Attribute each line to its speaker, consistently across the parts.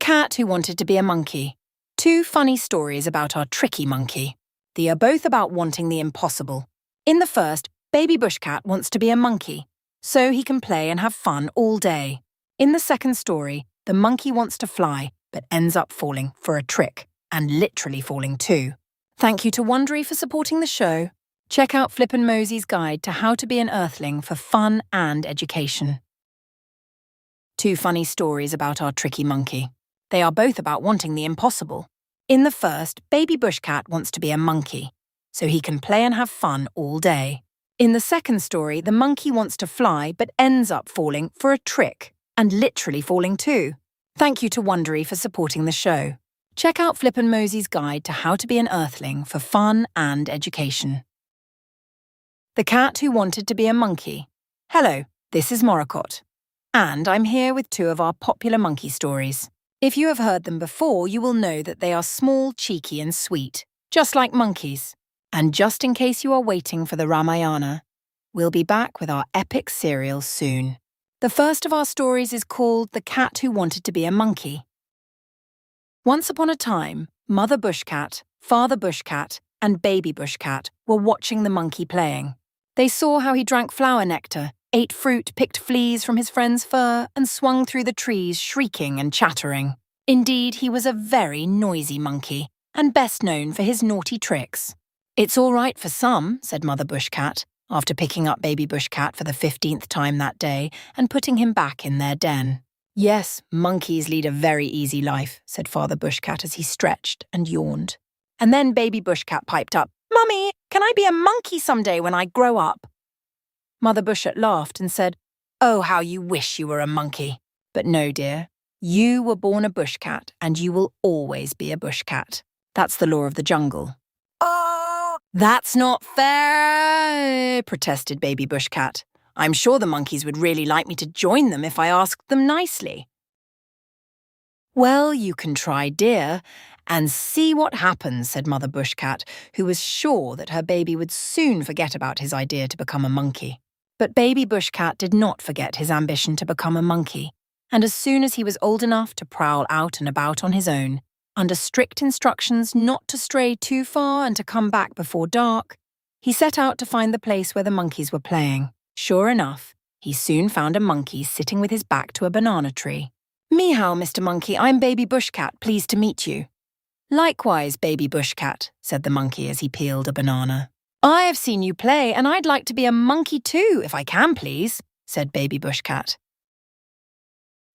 Speaker 1: Cat Who Wanted to Be a Monkey. Two funny stories about our tricky monkey. They are both about wanting the impossible. In the first, baby Bushcat wants to be a monkey, so he can play and have fun all day. In the second story, the monkey wants to fly, but ends up falling for a trick, and literally falling too. Thank you to Wondery for supporting the show. Check out Flip and Mosey's guide to how to be an earthling for fun and education. Two funny stories about our tricky monkey. They are both about wanting the impossible. In the first, baby Bushcat wants to be a monkey, so he can play and have fun all day. In the second story, the monkey wants to fly but ends up falling for a trick, and literally falling too. Thank you to Wondery for supporting the show. Check out Flip and Mosey's guide to how to be an earthling for fun and education. The Cat Who Wanted to Be a Monkey. Hello, this is Morricott, and I'm here with two of our popular monkey stories. If you have heard them before, you will know that they are small, cheeky and sweet, just like monkeys. And just in case you are waiting for the Ramayana, we'll be back with our epic serial soon. The first of our stories is called The Cat Who Wanted to Be a Monkey. Once upon a time, Mother Bushcat, Father Bushcat, and Baby Bushcat were watching the monkey playing. They saw how he drank flower nectar, ate fruit, picked fleas from his friend's fur, and swung through the trees shrieking and chattering. Indeed, he was a very noisy monkey, and best known for his naughty tricks. It's all right for some, said Mother Bushcat, after picking up Baby Bushcat for the 15th time that day and putting him back in their den. Yes, monkeys lead a very easy life, said Father Bushcat as he stretched and yawned. And then Baby Bushcat piped up, Mummy, can I be a monkey someday when I grow up? Mother Bushcat laughed and said, Oh, how you wish you were a monkey. But no, dear, you were born a bushcat and you will always be a bushcat. That's the law of the jungle. Oh, that's not fair, protested Baby Bushcat. I'm sure the monkeys would really like me to join them if I asked them nicely. Well, you can try, dear, and see what happens, said Mother Bushcat, who was sure that her baby would soon forget about his idea to become a monkey. But Baby Bushcat did not forget his ambition to become a monkey, and as soon as he was old enough to prowl out and about on his own, under strict instructions not to stray too far and to come back before dark, he set out to find the place where the monkeys were playing. Sure enough, he soon found a monkey sitting with his back to a banana tree. "Me-how, Mr. Monkey, I'm Baby Bushcat, pleased to meet you." "Likewise, Baby Bushcat," said the monkey as he peeled a banana. "I have seen you play, and I'd like to be a monkey too, if I can, please," said Baby Bushcat.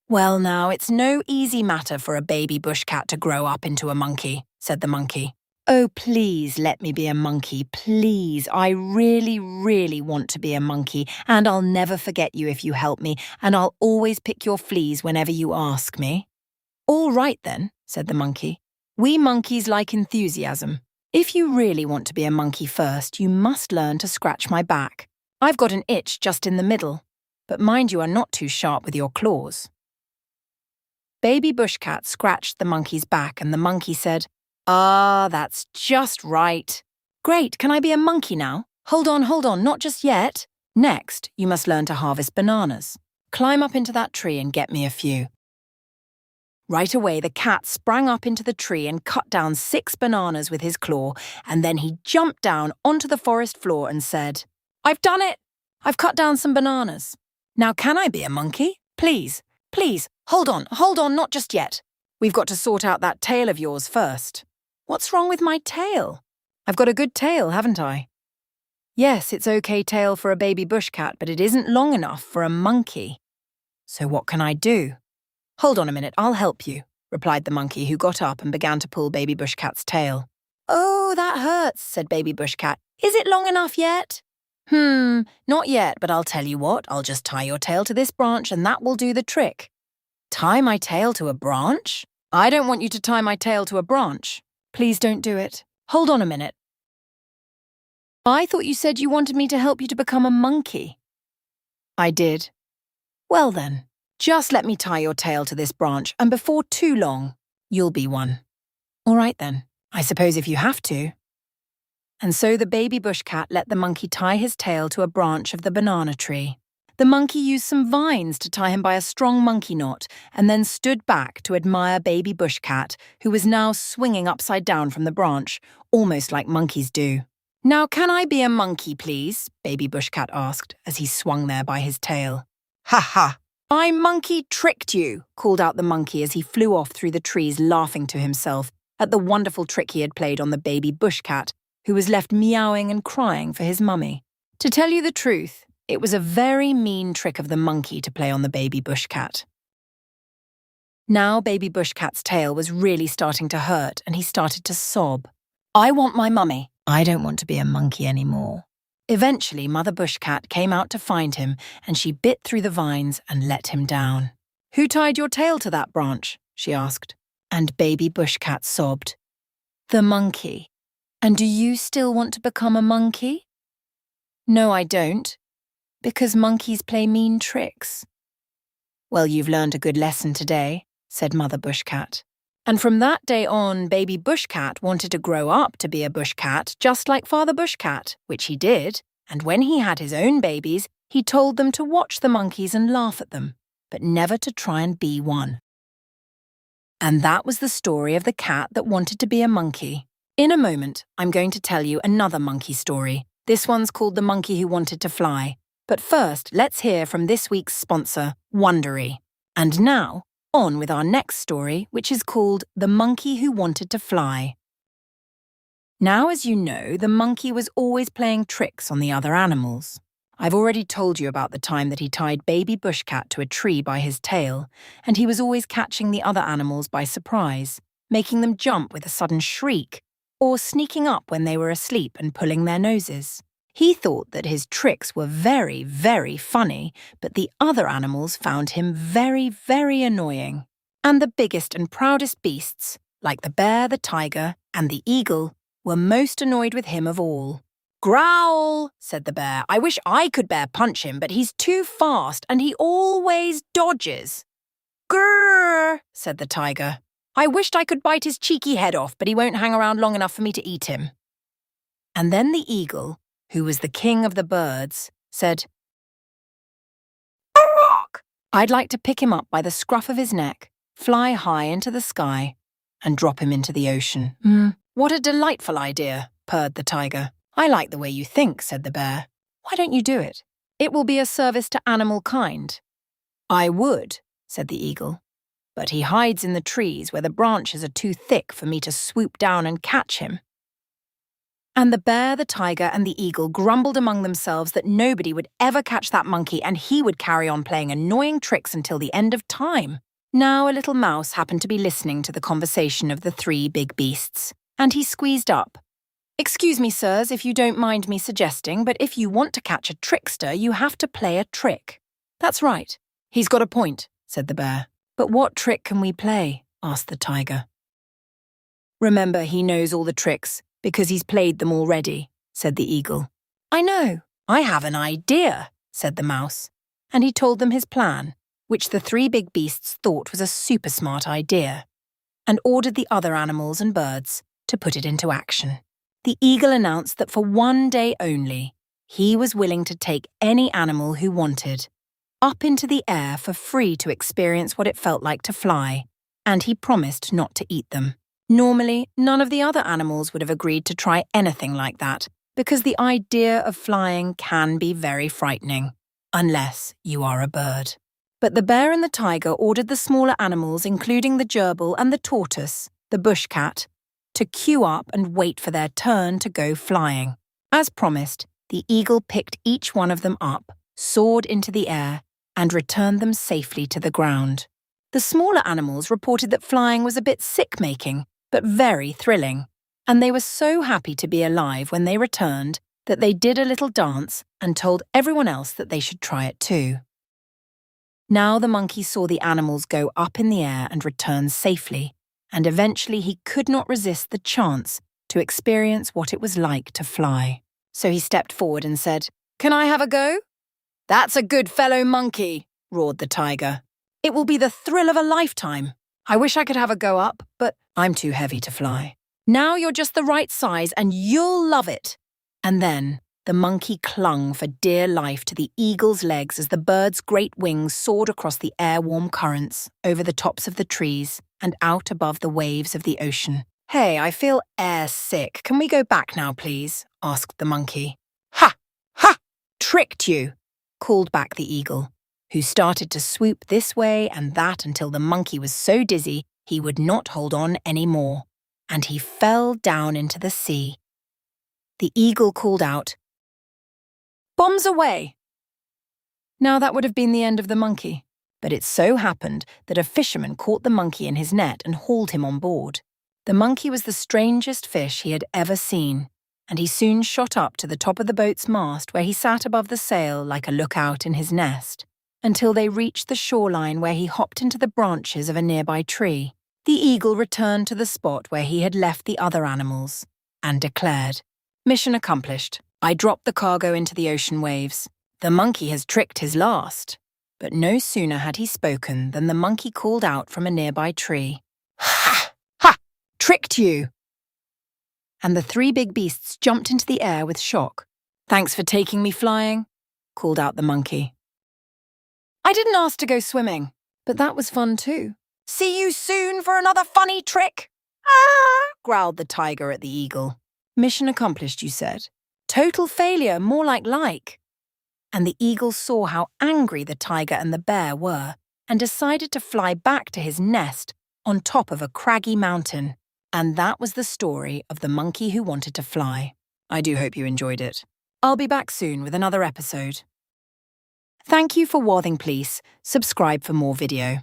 Speaker 1: "Well now, it's no easy matter for a baby bushcat to grow up into a monkey," said the monkey. "Oh, please let me be a monkey, please. I really, really want to be a monkey, and I'll never forget you if you help me, and I'll always pick your fleas whenever you ask me." "All right then," said the monkey. "We monkeys like enthusiasm. If you really want to be a monkey first, you must learn to scratch my back. I've got an itch just in the middle, but mind you are not too sharp with your claws." Baby Bushcat scratched the monkey's back, and the monkey said, "Ah, that's just right. Great, can I be a monkey now? Hold on, not just yet. Next, you must learn to harvest bananas. Climb up into that tree and get me a few." Right away, the cat sprang up into the tree and cut down 6 bananas with his claw, and then he jumped down onto the forest floor and said, "I've done it! I've cut down some bananas. Now can I be a monkey? Please, hold on, not just yet. We've got to sort out that tail of yours first." "What's wrong with my tail? I've got a good tail, haven't I?" "Yes, it's okay tail for a baby bushcat, but it isn't long enough for a monkey. So what can I do?" "Hold on a minute, I'll help you," replied the monkey, who got up and began to pull Baby Bushcat's tail. "Oh, that hurts," said Baby Bushcat. "Is it long enough yet?" Not yet, but I'll tell you what, I'll just tie your tail to this branch and that will do the trick." "Tie my tail to a branch? I don't want you to tie my tail to a branch. Please don't do it. Hold on a minute. I thought you said you wanted me to help you to become a monkey." "I did." "Well then, just let me tie your tail to this branch, and before too long, you'll be one." "All right then, I suppose if you have to." And so the baby bushcat let the monkey tie his tail to a branch of the banana tree. The monkey used some vines to tie him by a strong monkey knot and then stood back to admire baby Bushcat, who was now swinging upside down from the branch, almost like monkeys do. "Now can I be a monkey, please?" baby Bushcat asked as he swung there by his tail. "Ha ha! I monkey tricked you," called out the monkey as he flew off through the trees laughing to himself at the wonderful trick he had played on the baby Bushcat, who was left meowing and crying for his mummy. To tell you the truth, it was a very mean trick of the monkey to play on the baby Bushcat. Now baby Bushcat's tail was really starting to hurt and he started to sob. "I want my mummy. I don't want to be a monkey anymore." Eventually, Mother Bushcat came out to find him and she bit through the vines and let him down. "Who tied your tail to that branch?" she asked. And baby Bushcat sobbed. "The monkey. And do you still want to become a monkey?" "No, I don't. Because monkeys play mean tricks." "Well, you've learned a good lesson today," said Mother Bushcat. And from that day on, baby Bushcat wanted to grow up to be a bushcat just like Father Bushcat, which he did, and when he had his own babies, he told them to watch the monkeys and laugh at them, but never to try and be one. And that was the story of the cat that wanted to be a monkey. In a moment, I'm going to tell you another monkey story. This one's called The Monkey Who Wanted to Fly. But first, let's hear from this week's sponsor, Wondery. And now, on with our next story, which is called The Monkey Who Wanted to Fly. Now, as you know, the monkey was always playing tricks on the other animals. I've already told you about the time that he tied baby Bushcat to a tree by his tail, and he was always catching the other animals by surprise, making them jump with a sudden shriek, or sneaking up when they were asleep and pulling their noses. He thought that his tricks were very, very funny, but the other animals found him very, very annoying. And the biggest and proudest beasts, like the bear, the tiger, and the eagle, were most annoyed with him of all. "Growl," said the bear. "I wish I could bear punch him, but he's too fast and he always dodges." "Grrr," said the tiger. "I wished I could bite his cheeky head off, but he won't hang around long enough for me to eat him." And then the eagle, who was the king of the birds, said, "Bark! I'd like to pick him up by the scruff of his neck, fly high into the sky, and drop him into the ocean." "What a delightful idea," purred the tiger. "I like the way you think," said the bear. "Why don't you do it? It will be a service to animal kind." "I would," said the eagle, "but he hides in the trees where the branches are too thick for me to swoop down and catch him." And the bear, the tiger, and the eagle grumbled among themselves that nobody would ever catch that monkey and he would carry on playing annoying tricks until the end of time. Now a little mouse happened to be listening to the conversation of the three big beasts, and he squeezed up. "Excuse me, sirs, if you don't mind me suggesting, but if you want to catch a trickster, you have to play a trick." "That's right. He's got a point," said the bear. "But what trick can we play?" asked the tiger. "Remember, he knows all the tricks, because he's played them already," said the eagle. "I know. I have an idea," said the mouse. And he told them his plan, which the three big beasts thought was a super smart idea, and ordered the other animals and birds to put it into action. The eagle announced that for one day only, he was willing to take any animal who wanted up into the air for free to experience what it felt like to fly, and he promised not to eat them. Normally, none of the other animals would have agreed to try anything like that, because the idea of flying can be very frightening, unless you are a bird. But the bear and the tiger ordered the smaller animals, including the gerbil and the tortoise, the bushcat, to queue up and wait for their turn to go flying. As promised, the eagle picked each one of them up, soared into the air, and returned them safely to the ground. The smaller animals reported that flying was a bit sick-making, but very thrilling, and they were so happy to be alive when they returned that they did a little dance and told everyone else that they should try it too. Now the monkey saw the animals go up in the air and return safely, and eventually he could not resist the chance to experience what it was like to fly. So he stepped forward and said, "Can I have a go?" "That's a good fellow monkey," roared the tiger. "It will be the thrill of a lifetime. I wish I could have a go up, but I'm too heavy to fly. Now you're just the right size and you'll love it." And then The monkey clung for dear life to the eagle's legs as the bird's great wings soared across the air-warm currents, over the tops of the trees, and out above the waves of the ocean. "Hey, I feel air-sick. Can we go back now, please?" asked the monkey. "Ha! Ha! Tricked you!" called back the eagle, who started to swoop this way and that until the monkey was so dizzy he would not hold on any more, and he fell down into the sea. The eagle called out, "Bombs away!" Now that would have been the end of the monkey, but it so happened that a fisherman caught the monkey in his net and hauled him on board. The monkey was the strangest fish he had ever seen, and he soon shot up to the top of the boat's mast where he sat above the sail like a lookout in his nest, until they reached the shoreline where he hopped into the branches of a nearby tree. The eagle returned to the spot where he had left the other animals and declared, "Mission accomplished. I dropped the cargo into the ocean waves. The monkey has tricked his last." But no sooner had he spoken than the monkey called out from a nearby tree, "Ha! Ha! Tricked you!" And the three big beasts jumped into the air with shock. "Thanks for taking me flying," called out the monkey. "I didn't ask to go swimming, but that was fun too." "See you soon for another funny trick." "Ah!" growled the tiger at the eagle. "Mission accomplished, you said. Total failure, more like. And the eagle saw how angry the tiger and the bear were and decided to fly back to his nest on top of a craggy mountain. And that was the story of the monkey who wanted to fly. I do hope you enjoyed it. I'll be back soon with another episode. Thank you for watching, please. Subscribe for more video.